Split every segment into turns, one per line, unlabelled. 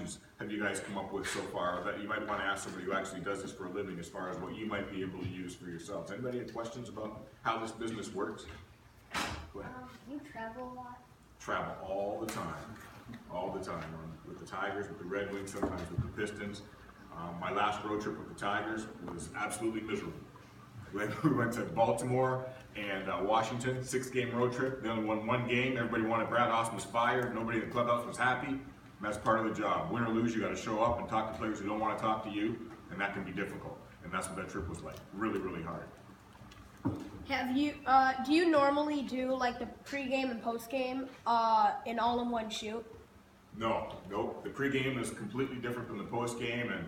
questions have you guys come up with so far that you might want to ask somebody who actually does this for a living as far as what you might be able to use for yourselves? Anybody have questions about how this business works? Go ahead.
You travel a lot?
Travel all the time. All the time. With the Tigers, with the Red Wings, sometimes with the Pistons. My last road trip with the Tigers was absolutely miserable. We went to Baltimore and Washington, 6-game road trip. They only won 1 game. Everybody wanted Brad Austin was fired. Nobody in the clubhouse was happy. And that's part of the job. Win or lose, you got to show up and talk to players who don't want to talk to you, and that can be difficult. And that's what that trip was like. Really, really hard.
Have you? Do you normally do like the pregame and postgame in all-in-one shoot?
No, nope. The pregame is completely different from the postgame, and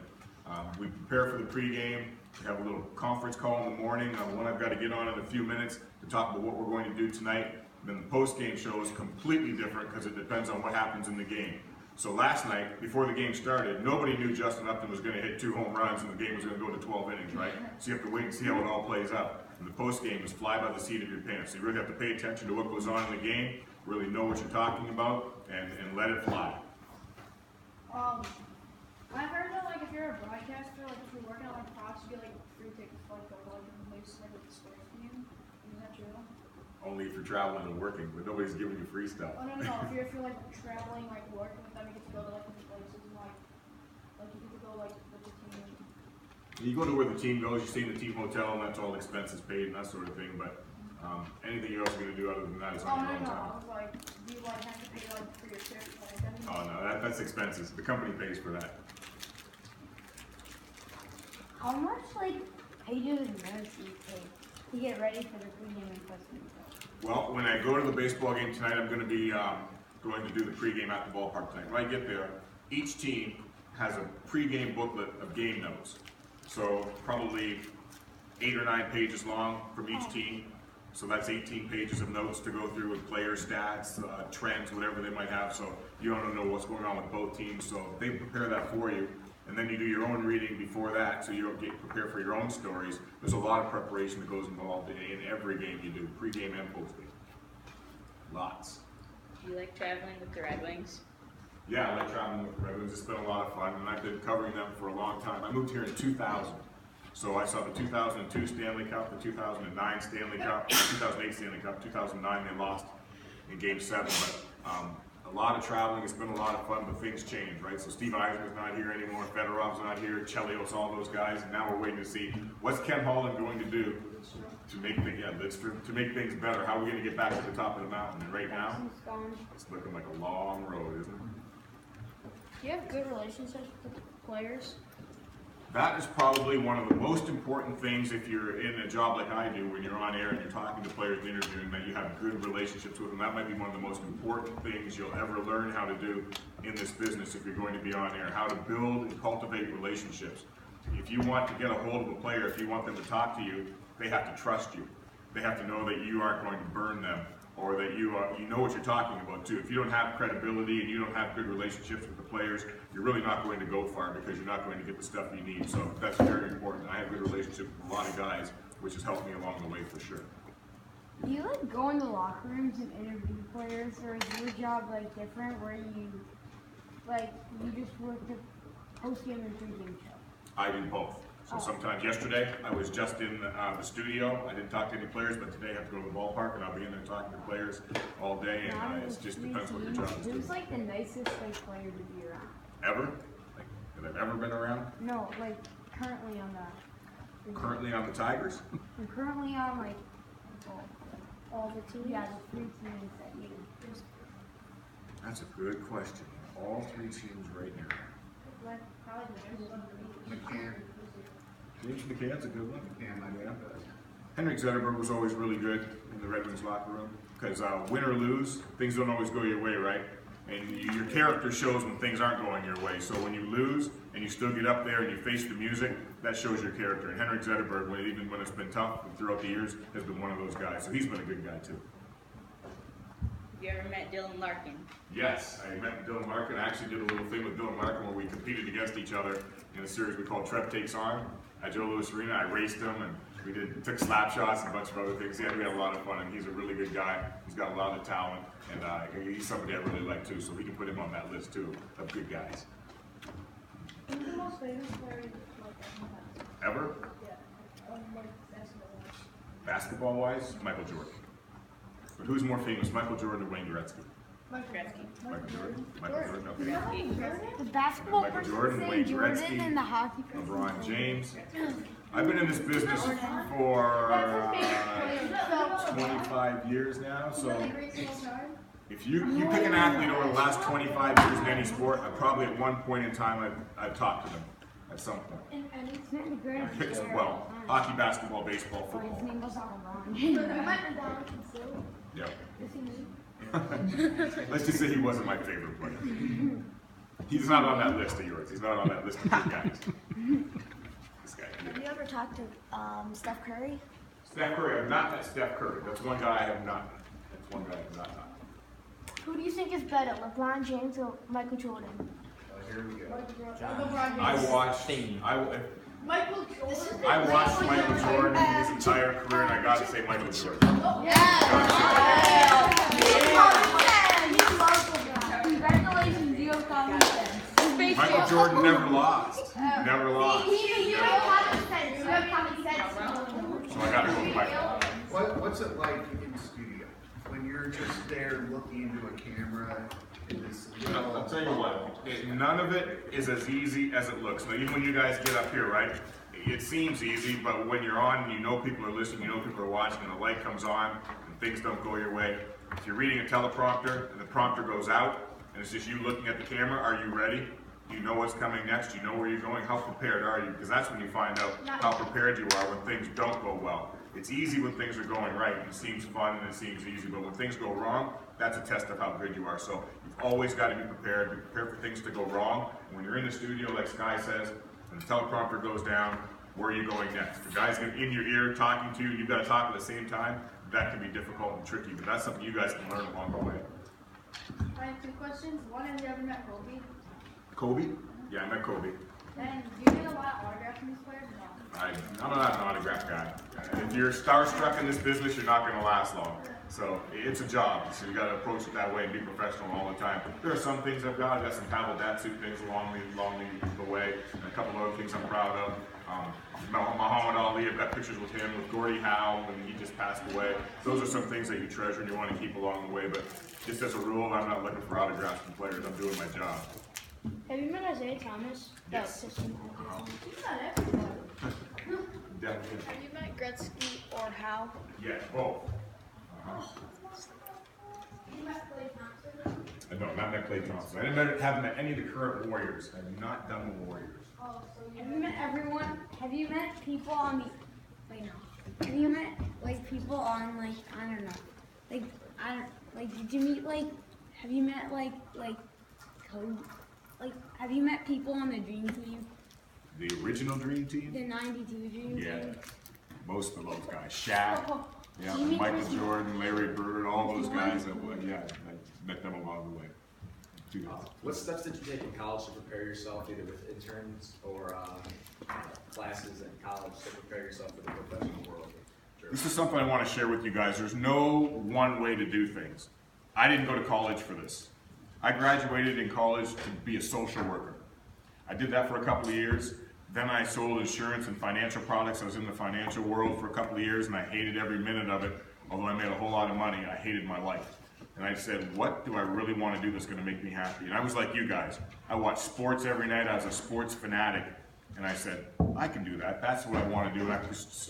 we prepare for the pregame. We have a little conference call in the morning, one I've got to get on in a few minutes to talk about what we're going to do tonight. And then the post-game show is completely different because it depends on what happens in the game. So last night, before the game started, nobody knew Justin Upton was going to hit 2 home runs and the game was going to go to 12 innings, right? So you have to wait and see how it all plays out. And the post-game is fly by the seat of your pants. So you really have to pay attention to what goes on in the game, really know what you're talking about, and let it fly.
I heard that like if you're a broadcaster, like if you're working on like props, you get like free tickets to like go to like different places like with the sports team. Is that true?
Only if you're traveling and working, but nobody's giving you free stuff.
Oh no. If you're like traveling, like working with them, you get to go to like different places and like you get to go like with the team.
You go to where the team goes, you stay in the team hotel, and that's all expenses paid and that sort of thing. But anything you're also going to do other than that is on your own time.
I was like, do you like have to pay like for your trip? Like,
Oh no, that's expenses. The company pays for that.
How much like pages and notes do you take to get ready for the pregame and postgame?
Well, when I go to the baseball game tonight, I'm going to be going to do the pregame at the ballpark tonight. When I get there, each team has a pregame booklet of game notes. So probably 8 or 9 pages long from each team. So that's 18 pages of notes to go through with player stats, trends, whatever they might have. So you don't know what's going on with both teams. So they prepare that for you. And then you do your own reading before that, so you don't get prepared for your own stories. There's a lot of preparation that goes involved in every game you do, pregame and postgame. Lots.
Do you like traveling with the Red Wings?
Yeah, I like traveling with the Red Wings. It's been a lot of fun, and I've been covering them for a long time. I moved here in 2000. So I saw the 2002 Stanley Cup, the 2009 Stanley Cup, the 2008 Stanley Cup, 2009 they lost in Game 7. But a lot of traveling, it's been a lot of fun, but things change, right? So Steve Eisenman's not here anymore, Fedorov's not here, Chelios, all those guys, and now we're waiting to see what's Ken Holland going to do to make to make things better. How are we going to get back to the top of the mountain? And right now, it's looking like a long road, isn't it?
Do you have good relationships with the players?
That is probably one of the most important things if you're in a job like I do, when you're on air and you're talking to players and interviewing, that you have good relationships with them. That might be one of the most important things you'll ever learn how to do in this business if you're going to be on air, how to build and cultivate relationships. If you want to get a hold of a player, if you want them to talk to you, they have to trust you. They have to know that you aren't going to burn them, or that you know what you're talking about too. If you don't have credibility and you don't have good relationships with the players, you're really not going to go far because you're not going to get the stuff you need. So that's very important. I have good relationships with a lot of guys, which has helped me along the way for sure.
Do you like go in the locker rooms and interview players, or is your job like different where you just work the postgame and pregame show?
I do both. So sometimes, yesterday, I was just in the studio. I didn't talk to any players, but today I have to go to the ballpark and I'll be in there talking to players all day, and it just depends what your job is.
Who's like the nicest player to be around?
Ever? Like, that I've ever been around?
No, like currently on the.
Currently on the Tigers?
I'm currently on like
All the teams?
the 3 teams that you.
That's a good question. All 3 teams right now.
McCann.
James McCann's a good one. Yeah. Henrik Zetterberg was always really good in the Red Wings locker room because win or lose, things don't always go your way, right? And your character shows when things aren't going your way. So when you lose and you still get up there and you face the music, that shows your character. And Henrik Zetterberg, even when it's been tough throughout the years, has been one of those guys. So he's been a good guy too.
Have you ever met Dylan Larkin?
Yes, I met Dylan Larkin. I actually did a little thing with Dylan Larkin where we competed against each other in a series we called Trev Takes On at Joe Louis Arena. I raced him, and we took slap shots and a bunch of other things. Yeah, we had a lot of fun, and he's a really good guy. He's got a lot of talent, and he's somebody I really like too, so we can put him on that list too of good guys.
Who's the most famous player
Ever?
Yeah. Like basketball.
Basketball-wise, Michael Jordan. But who's more famous, Michael Jordan or Wayne Gretzky?
Gretzky.
Michael Jordan. Michael Jordan. Okay.
The basketball
Michael
person
Jordan,
saying
Wayne
Jordan,
Gretzky,
and the hockey person.
LeBron James. I've been in this business for 25 years now, so if you pick an athlete over the last 25 years in any sport, probably at one point in time I've talked to them at some point. I picked some, well, hockey, basketball, baseball,
His
football.
name was LeBron.
Yeah. Let's just say he wasn't my favorite player. He's not on that list of yours. He's not on that list of your guys. This guy.
Have you ever talked to Steph Curry?
Steph Curry. I've not met Steph Curry. That's one guy I have not met. That's one guy I have not met.
Who do you think is better, LeBron James or Michael Jordan?
Here we go.
LeBron
I
James.
watched
Michael Jordan.
I watched Michael Jordan his entire career, and I gotta say Michael Jordan.
Congratulations, you have common sense.
Michael Jordan never lost. Never lost.
You have common sense. You have common sense.
So I gotta go with Michael.
What's it like in the studio when you're just there looking into a camera and this
I'll tell you what, none of it is as easy as it looks. Now, even when you guys get up here, right, it seems easy, but when you're on, you know people are listening, you know people are watching, and the light comes on, and things don't go your way. If you're reading a teleprompter, and the prompter goes out, and it's just you looking at the camera, are you ready? Do you know what's coming next? Do you know where you're going? How prepared are you? Because that's when you find out how prepared you are when things don't go well. It's easy when things are going right, and it seems fun, and it seems easy, but when things go wrong, that's a test of how good you are. So you've always got to be prepared for things to go wrong. And when you're in the studio, like Sky says, when the teleprompter goes down, where are you going next? The guy's in your ear talking to you, and you've got to talk at the same time. That can be difficult and tricky, but that's something you guys can learn along the way.
I have 2 questions. One, have you ever met Kobe?
Kobe? Yeah, I met Kobe.
And do you get a lot of autographs from these players? No.
I'm not an autograph guy. If you're starstruck in this business, you're not going to last long. So it's a job, so you got to approach it that way and be professional all the time. There are some things I've got some Pavel Datsuk things along the way, and a couple of other things I'm proud of. Muhammad Ali, I've got pictures with him, with Gordie Howe when he just passed away. Those are some things that you treasure and you want to keep along the way, but just as a rule, I'm not looking for autographs from players. I'm doing my job.
Have you met Isaiah Thomas?
Yes.
He's not everybody.
Definitely.
Have you met Gretzky or Howe?
Yes, both.
You met Clay Thompson?
No, not met Clay Thompson. I haven't met any of the current Warriors. I've not done the Warriors.
Oh, so you
Have you met everyone? Have you met people on the? Wait, no. Have you met like people on like I don't know, like I don't like. Did you meet like? Have you met like code? Like have you met people on the Dream Team?
The original Dream Team?
The '92 Dream
Yeah.
Team.
Most of those guys. Shaq, yeah,
You mean
Michael
Chris-
Jordan, Larry Bird, all those guys. Yeah, I met them along the way. Two guys.
What steps did you take in college to prepare yourself, either with interns or classes in college, to prepare yourself for the professional world?
This is something I want to share with you guys. There's no one way to do things. I didn't go to college for this. I graduated in college to be a social worker. I did that for a couple of years. Then I sold insurance and financial products. I was in the financial world for a couple of years, and I hated every minute of it. Although I made a whole lot of money, I hated my life. And I said, what do I really want to do that's going to make me happy? And I was like you guys. I watched sports every night. I was a sports fanatic. And I said, I can do that. That's what I want to do. And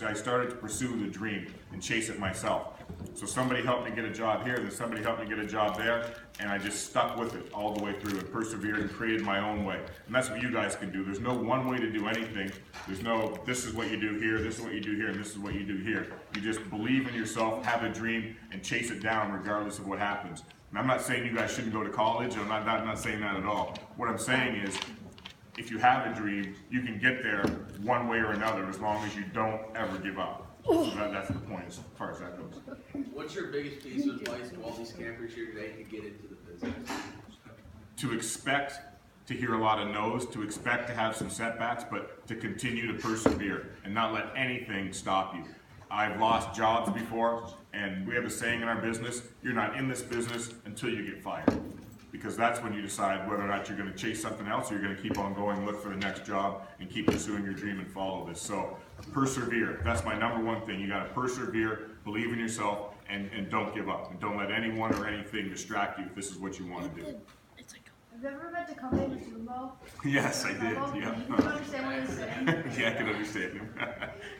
I started to pursue the dream and chase it myself. So somebody helped me get a job here, then somebody helped me get a job there, and I just stuck with it all the way through and persevered and created my own way. And that's what you guys can do. There's no one way to do anything. There's no, this is what you do here, this is what you do here, and this is what you do here. You just believe in yourself, have a dream, and chase it down regardless of what happens. And I'm not saying you guys shouldn't go to college. I'm not saying that at all. What I'm saying is, if you have a dream, you can get there one way or another as long as you don't ever give up. So that's the point as far as that goes.
What's your biggest piece of advice to all these campers here today to get into the business?
To expect to hear a lot of no's, to expect to have some setbacks, but to continue to persevere and not let anything stop you. I've lost jobs before, and we have a saying in our business, you're not in this business until you get fired. because that's when you decide whether or not you're going to chase something else or you're going to keep on going, look for the next job, and keep pursuing your dream and follow this. So persevere. That's my number one thing. You got to persevere, believe in yourself, and don't give up. And don't let anyone or anything distract you if this is what you want to do.
Have you ever been to come in the Super Bowl?
Yes, I did. Yeah.
You can understand what he's saying.
Yeah, I can understand him.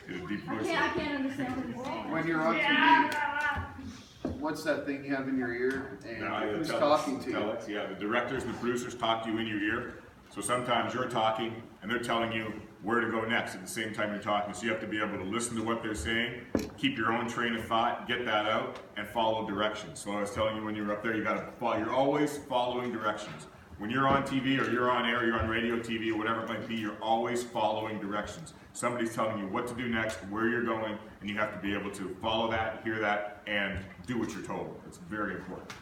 In a deep voice.
I can't understand what he's saying.
When you're on TV, what's that thing you have in your ear? And who's talking to you?
Yeah, the directors and the producers talk to you in your ear. So sometimes you're talking and they're telling you where to go next at the same time you're talking. So you have to be able to listen to what they're saying, keep your own train of thought, get that out, and follow directions. So I was telling you when you were up there, you got to follow. You're always following directions. When you're on TV or you're on air, you're on radio, TV, or whatever it might be, you're always following directions. Somebody's telling you what to do next, where you're going, and you have to be able to follow that, hear that, and do what you're told. It's very important.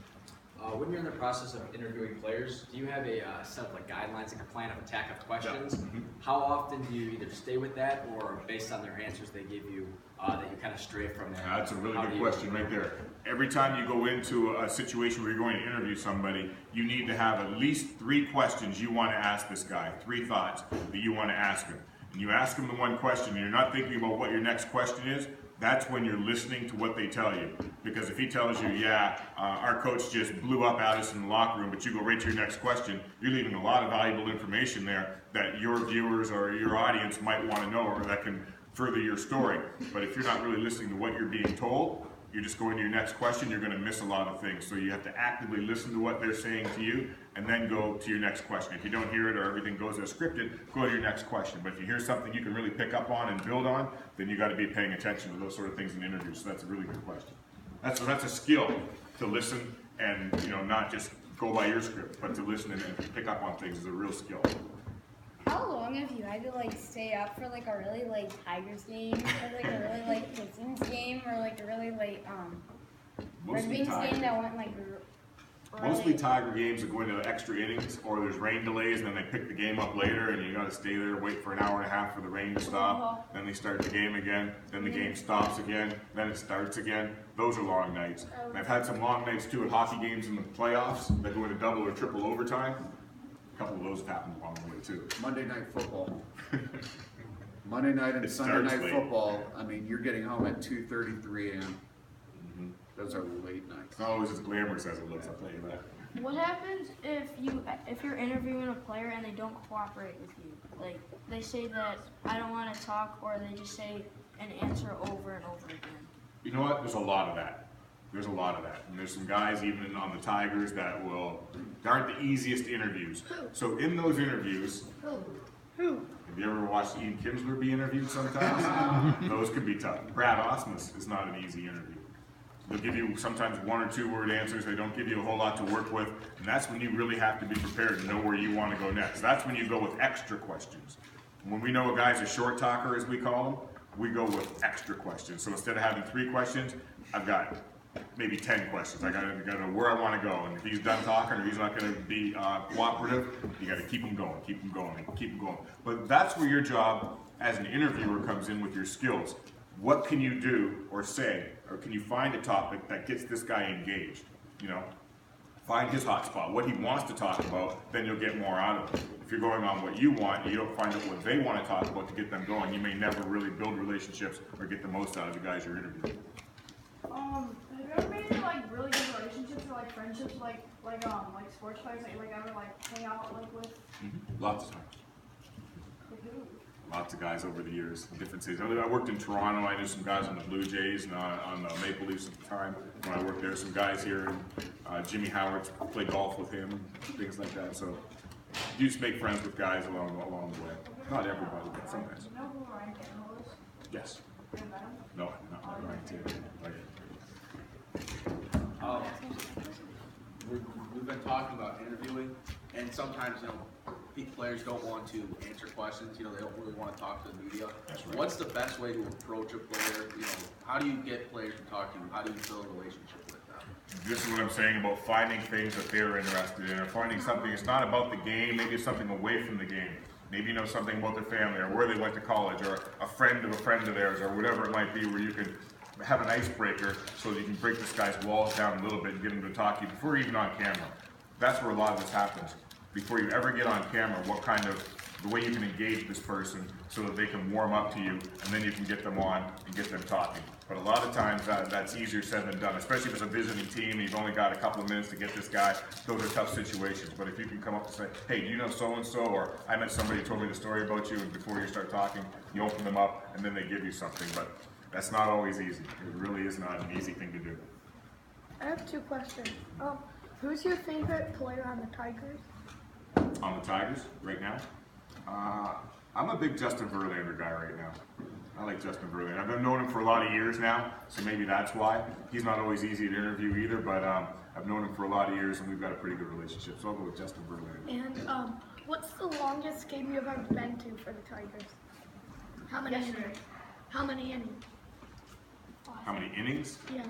When you're in the process of interviewing players, do you have a set of like guidelines, like a plan of attack of questions?
Yeah.
How often do you either stay with that, or based on their answers they give you, that you kind of stray from there?
That's a really good question right there. Every time you go into a situation where you're going to interview somebody, you need to have at least 3 questions you want to ask this guy, 3 thoughts that you want to ask him. And you ask him the one question, and you're not thinking about what your next question is. That's when you're listening to what they tell you. Because if he tells you, yeah, our coach just blew up at us in the locker room, but you go right to your next question, you're leaving a lot of valuable information there that your viewers or your audience might want to know, or that can further your story. But if you're not really listening to what you're being told, you're just going to your next question, you're going to miss a lot of things. So you have to actively listen to what they're saying to you and then go to your next question. If you don't hear it or everything goes as scripted, go to your next question. But if you hear something you can really pick up on and build on, then you got to be paying attention to those sort of things in interviews. So that's a really good question. That's a skill, to listen and not just go by your script, but to listen and pick up on things is a real skill.
How long have you had to like stay up for like a really late Tigers game, or like a really late Pistons game, or like a really late Red Wings game that went like
Mostly Tiger games are going to extra innings, or there's rain delays, and then they pick the game up later, and you got to stay there, wait for an hour and a half for the rain to stop. Then they start the game again. Then the game stops again. Then it starts again. Those are long nights. And I've had some long nights too at hockey games in the playoffs that go into double or triple overtime. A couple of those have happened along the way too.
Monday Night Football. Monday night and
It
Sunday
starts
Night
late.
Football. I mean, you're getting home at 2:33 a.m. Those are late nights.
It's not always as glamorous as it looks, I'll tell you that.
What happens if you're interviewing a player and they don't cooperate with you? Like they say that I don't want to talk, or they just say an answer over and over again.
You know what? There's a lot of that. There's a lot of that. And there's some guys even on the Tigers that aren't the easiest interviews. So in those interviews, have you ever watched Ian Kinsler be interviewed sometimes? Those could be tough. Brad Osmus is not an easy interview. They'll give you sometimes 1 or 2 word answers. They don't give you a whole lot to work with. And that's when you really have to be prepared to know where you want to go next. That's when you go with extra questions. When we know a guy's a short talker, as we call him, we go with extra questions. So instead of having 3 questions, I've got maybe 10 questions. I gotta know where I want to go. And if he's done talking or he's not going to be cooperative, you got to keep him going, keep him going, keep him going. But that's where your job as an interviewer comes in with your skills. What can you do or say, or can you find a topic that gets this guy engaged? Find his hot spot, what he wants to talk about, then you'll get more out of it. If you're going on what you want, you don't find out what they want to talk about to get them going, you may never really build relationships or get the most out of the guys you're interviewing.
Have you ever made any like really good relationships or like friendships like sports players that you like ever like hang out like with?
Lots of times.
Like who?
Lots of guys over the years, different cities. I worked in Toronto. I knew some guys on the Blue Jays and on the Maple Leafs at the time. When I worked there, some guys here. Jimmy Howard, played golf with him, things like that. So you just make friends with guys along the way. Not everybody, but sometimes.
Do you know who Ryan Tannehill is?
Yes.
Have you met him?
No, not Ryan Taylor.
We've been talking about interviewing, and sometimes players don't want to answer questions. They don't really want to talk to the media.
That's right.
What's the best way to approach a player? How do you get players to talk to you? How do you build a relationship with them?
This is what I'm saying about finding things that they're interested in, or finding something. It's not about the game. Maybe it's something away from the game. Maybe you know something about their family, or where they went to college, or a friend of theirs, or whatever it might be, where you can have an icebreaker so that you can break this guy's walls down a little bit and get him to talk to you before you're even on camera. That's where a lot of this happens. Before you ever get on camera, the way you can engage this person so that they can warm up to you, and then you can get them on and get them talking. But a lot of times that's easier said than done, especially if it's a visiting team and you've only got a couple of minutes to get this guy. Those are tough situations. But if you can come up and say, hey, do you know so-and-so? Or I met somebody who told me the story about you, and before you start talking, you open them up and then they give you something. But that's not always easy. It really is not an easy thing to do.
I have 2 questions. Who's your favorite player on the Tigers?
On the Tigers right now? I'm a big Justin Verlander guy right now. I like Justin Verlander. I've known him for a lot of years now, so maybe that's why. He's not always easy to interview either, but I've known him for a lot of years and we've got a pretty good relationship, so I'll go with Justin Verlander.
And what's the longest game you've ever been to for the Tigers? How many innings? How many innings?
How many innings?
Yeah.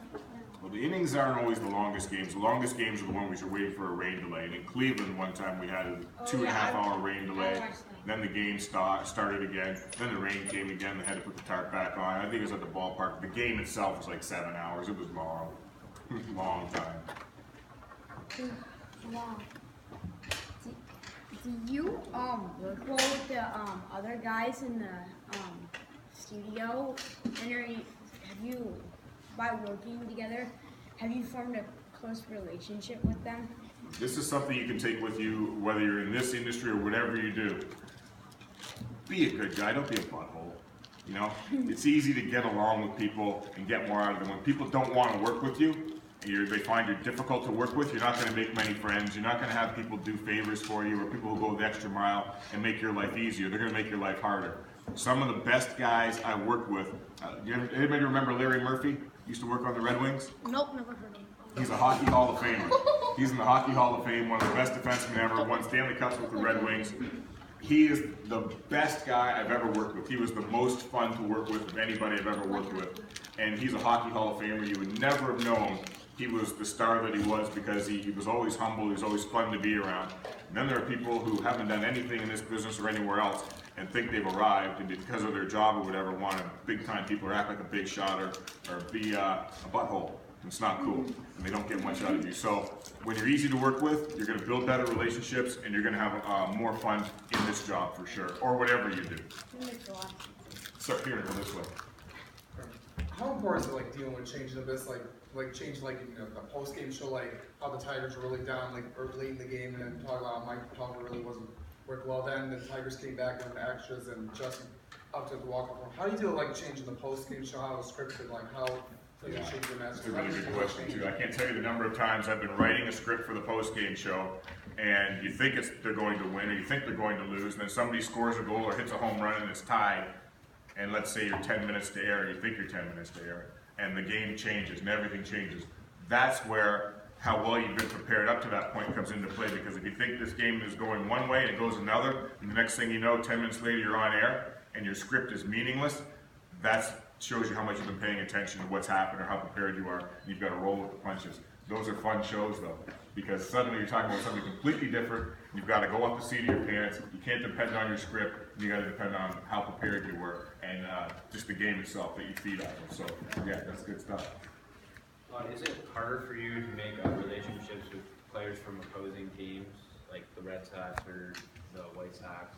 Well, the innings aren't always the longest games. The longest games are the ones which are waiting for a rain delay. And in Cleveland, one time we had a 2.5-hour rain delay. Then the game started again. Then the rain came again. They had to put the tarp back on. I think it was at the ballpark. The game itself was like 7 hours. It was long. Long time.
Wow. Do you work well with the other guys in the studio? And have you, by working together, have you formed a close relationship with them?
This is something you can take with you, whether you're in this industry or whatever you do. Be a good guy, don't be a butthole. You know, it's easy to get along with people and get more out of them. When people don't want to work with you, they find you're difficult to work with, you're not going to make many friends, you're not going to have people do favors for you, or people who go the extra mile and make your life easier. They're going to make your life harder. Some of the best guys I work with, anybody remember Larry Murphy? Used to work on the Red Wings?
Nope, never heard of him.
He's a Hockey Hall of Famer. He's in the Hockey Hall of Fame, one of the best defensemen ever, won Stanley Cups with the Red Wings. He is the best guy I've ever worked with. He was the most fun to work with of anybody I've ever worked with. And he's a Hockey Hall of Famer. You would never have known he was the star that he was because he was always humble, he was always fun to be around. And then there are people who haven't done anything in this business or anywhere else and think they've arrived, and because of their job or whatever, want to big time people or act like a big shot or be a butthole. It's not cool, and they don't get much out of you. So when you're easy to work with, you're going to build better relationships, and you're going to have more fun in this job for sure, or whatever you do. Start here and go this way.
How important is it like dealing with changes of this, like change like you know the post game show, like how the Tigers were really down like early in the game, and then talk about Mike Talker really wasn't working well. Then the Tigers came back with extras and just up to the walk up. How do you deal with like changing the post game show, how it was scripted, like how?
Yeah. That's a really good question too. I can't tell you the number of times I've been writing a script for the post-game show, and you think they're going to win, or you think they're going to lose, and then somebody scores a goal or hits a home run and it's tied, and let's say you're 10 minutes to air, you think you're 10 minutes to air, and the game changes and everything changes. That's where how well you've been prepared up to that point comes into play, because if you think this game is going one way and it goes another, and the next thing you know, 10 minutes later you're on air, and your script is meaningless, that shows you how much you've been paying attention to what's happened or how prepared you are, and you've got to roll with the punches. Those are fun shows though, because suddenly you're talking about something completely different, you've got to go up the seat of your pants, you can't depend on your script, you got to depend on how prepared you were, and just the game itself that you feed off of. So yeah, that's good stuff.
Is it harder for you to make relationships with players from opposing teams, like the Red Sox or the White Sox?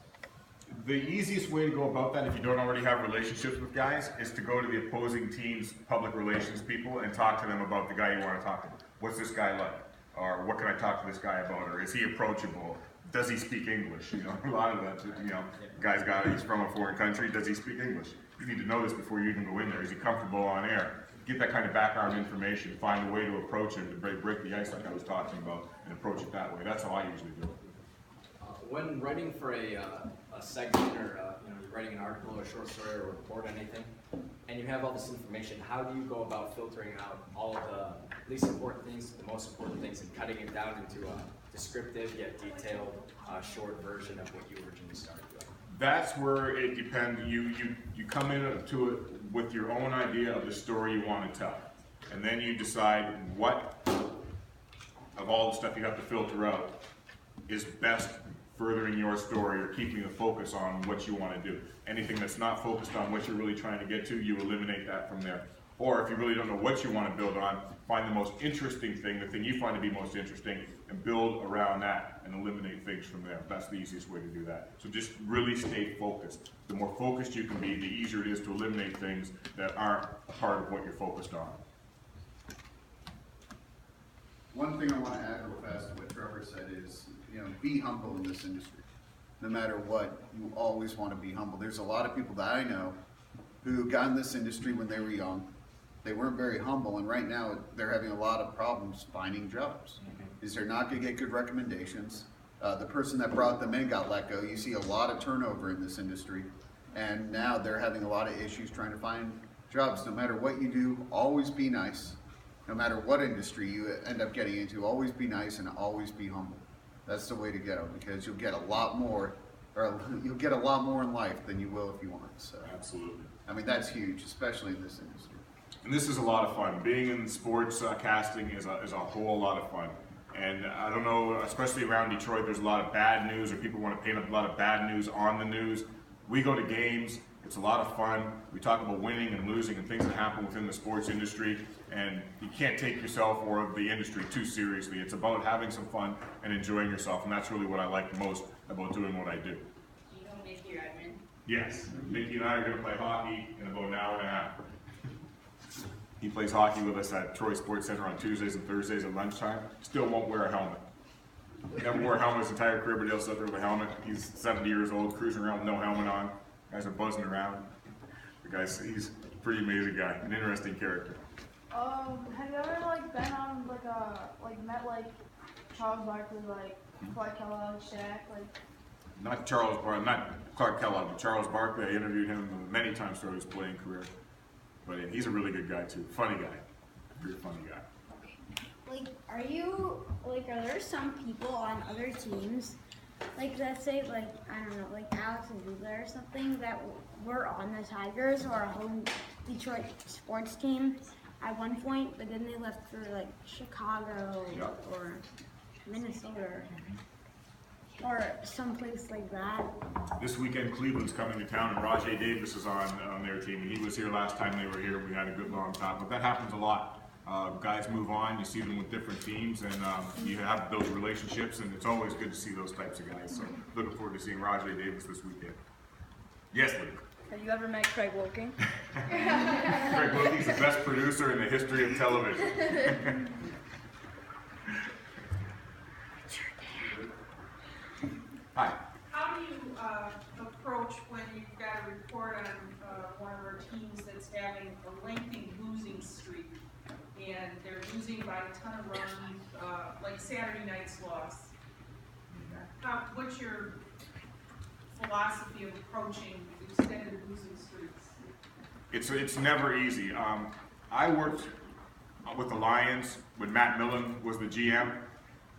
The easiest way to go about that, if you don't already have relationships with guys, is to go to the opposing team's public relations people and talk to them about the guy you want to talk to. What's this guy like? Or what can I talk to this guy about? Or is he approachable? Does he speak English? You know, a lot of that, you know, he's from a foreign country. Does he speak English? You need to know this before you even go in there. Is he comfortable on air? Get that kind of background information. Find a way to approach him, to break the ice like I was talking about, and approach it that way. That's how I usually do it.
When writing for a segment or you're writing an article or a short story or a report or anything, and you have all this information, how do you go about filtering out all of the least important things to the most important things and cutting it down into a descriptive yet detailed short version of what you originally started with?
That's where it depends. You come into it with your own idea of the story you want to tell, and then you decide what of all the stuff you have to filter out is best furthering your story or keeping the focus on what you want to do. Anything that's not focused on what you're really trying to get to, you eliminate that from there. Or if you really don't know what you want to build on, find the most interesting thing, the thing you find to be most interesting, and build around that and eliminate things from there. That's the easiest way to do that. So just really stay focused. The more focused you can be, the easier it is to eliminate things that aren't a part of what you're focused on.
One thing I want to add real fast to what Trevor said is, be humble in this industry. No matter what, you always want to be humble. There's a lot of people that I know who got in this industry when they were young. They weren't very humble, and right now they're having a lot of problems finding jobs. Is they're not going to get good recommendations. The person that brought them in got let go. You see a lot of turnover in this industry, and now they're having a lot of issues trying to find jobs. No matter what you do, always be nice. No matter what industry you end up getting into, always be nice and always be humble. That's the way to go, because you'll get a lot more, or you'll get a lot more in life than you will if you want. So,
absolutely.
I mean, that's huge, especially in this industry.
And this is a lot of fun. Being in sports casting is a whole lot of fun. And I don't know, especially around Detroit, there's a lot of bad news, or people want to paint up a lot of bad news on the news. We go to games. It's a lot of fun. We talk about winning and losing and things that happen within the sports industry, and you can't take yourself or the industry too seriously. It's about having some fun and enjoying yourself, and that's really what I like the most about doing what I do.
Do you know Mickey Redmond?
Yes, Mickey and I are going to play hockey in about an hour and a half. He plays hockey with us at Troy Sports Center on Tuesdays and Thursdays at lunchtime. Still won't wear a helmet. Never wore a helmet his entire career, but he'll sit there with a helmet. He's 70 years old, cruising around with no helmet on. Guys are buzzing around. He's a pretty amazing guy, an interesting character.
Have you ever been on met Charles Barkley, Clark Kellogg, Shaq,
Not Clark Kellogg, but Charles Barkley. I interviewed him many times throughout his playing career. But yeah, he's a really good guy too. Funny guy. Pretty funny guy.
Are there some people on other teams, let's say, I don't know, Alex and Bugler or something, that were on the Tigers or a home Detroit sports team at one point, but then they left for Chicago or Minnesota or someplace like that?
This weekend, Cleveland's coming to town, and Rajay Davis is on their team. He was here last time they were here. We had a good long talk, but that happens a lot. Guys move on, you see them with different teams, and you have those relationships, and it's always good to see those types of guys. So looking forward to seeing Rajay Davis this weekend. Yes, Luke.
Have you ever met Craig Wilking?
Craig Wilking's the best producer in the history of television. Hi.
How do you approach when you've got a report on one of our teams that's having a lengthy losing streak, and they're losing by a ton of runs, like Saturday night's loss? What's your philosophy of approaching extended losing streaks?
It's never easy. I worked with the Lions when Matt Millen was the GM.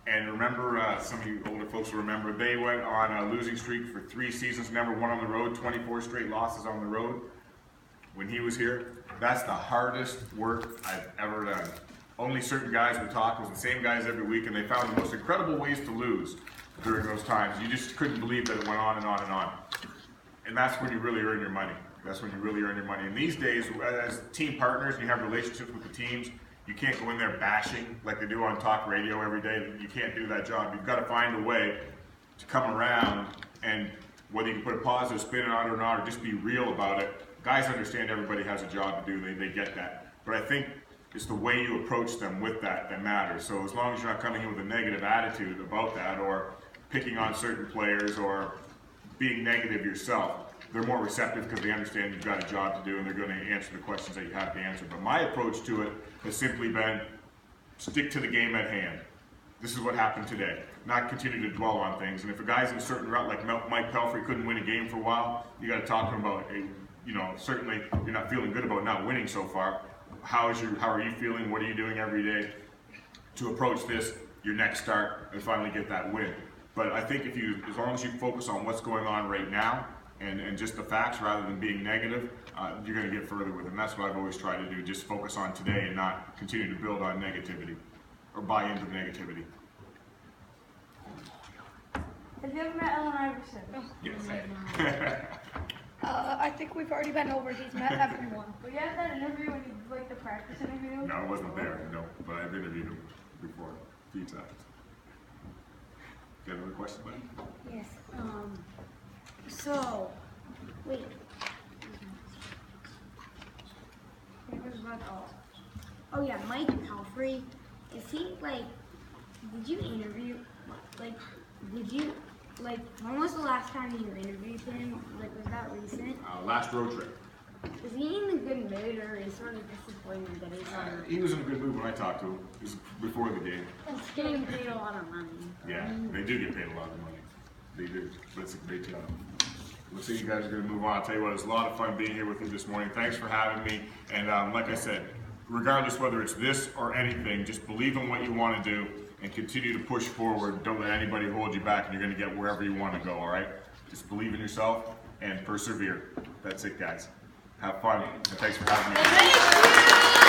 And remember, some of you older folks will remember, they went on a losing streak for 3 seasons, never won on the road, 24 straight losses on the road. When he was here, that's the hardest work I've ever done. Only certain guys would talk, it was the same guys every week, and they found the most incredible ways to lose during those times. You just couldn't believe that it went on and on and on. And that's when you really earn your money. That's when you really earn your money. And these days, as team partners, and you have relationships with the teams, you can't go in there bashing like they do on talk radio every day. You can't do that job. You've got to find a way to come around, and whether you can put a positive spin on it or not, or just be real about it. Guys understand everybody has a job to do. They get that. But I think it's the way you approach them with that matters. So as long as you're not coming in with a negative attitude about that, or picking on certain players, or being negative yourself, they're more receptive because they understand you've got a job to do and they're going to answer the questions that you have to answer. But my approach to it has simply been stick to the game at hand. This is what happened today. Not continue to dwell on things. And if a guy's in a certain route, like Mike Pelfrey couldn't win a game for a while, you got to talk to him about, hey, certainly you're not feeling good about not winning so far. How are you feeling? What are you doing every day to approach this, your next start, and finally get that win? But I think as long as you focus on what's going on right now, and just the facts rather than being negative, you're going to get further with it. And that's what I've always tried to do, just focus on today and not continue to build on negativity or buy into the negativity.
Have you ever met Ellen Iverson?
Yes.
I think we've already been over. He's met everyone.
But you had that interview when you did like the practice interview?
No, I wasn't there, no, but I've interviewed him before, a few times. Got another question, buddy?
Yes. So, wait. It was about oh yeah, Mike Palfrey. Is he like? Did you interview? Like, did you like? When was the last time you interviewed him? Like, was that recent?
Last road trip.
Is he in a good mood, or is sort of disappointed that he's on?
He was in a good mood when I talked to him. It was before the game.
He's getting paid a lot of money.
Yeah, they do get paid a lot of money. They do, but it's a great job. Looks like you guys are going to move on. I'll tell you what, it was a lot of fun being here with you this morning. Thanks for having me. And like I said, regardless whether it's this or anything, just believe in what you want to do and continue to push forward. Don't let anybody hold you back, and you're going to get wherever you want to go, all right? Just believe in yourself and persevere. That's it, guys. Have fun, and thanks for having me.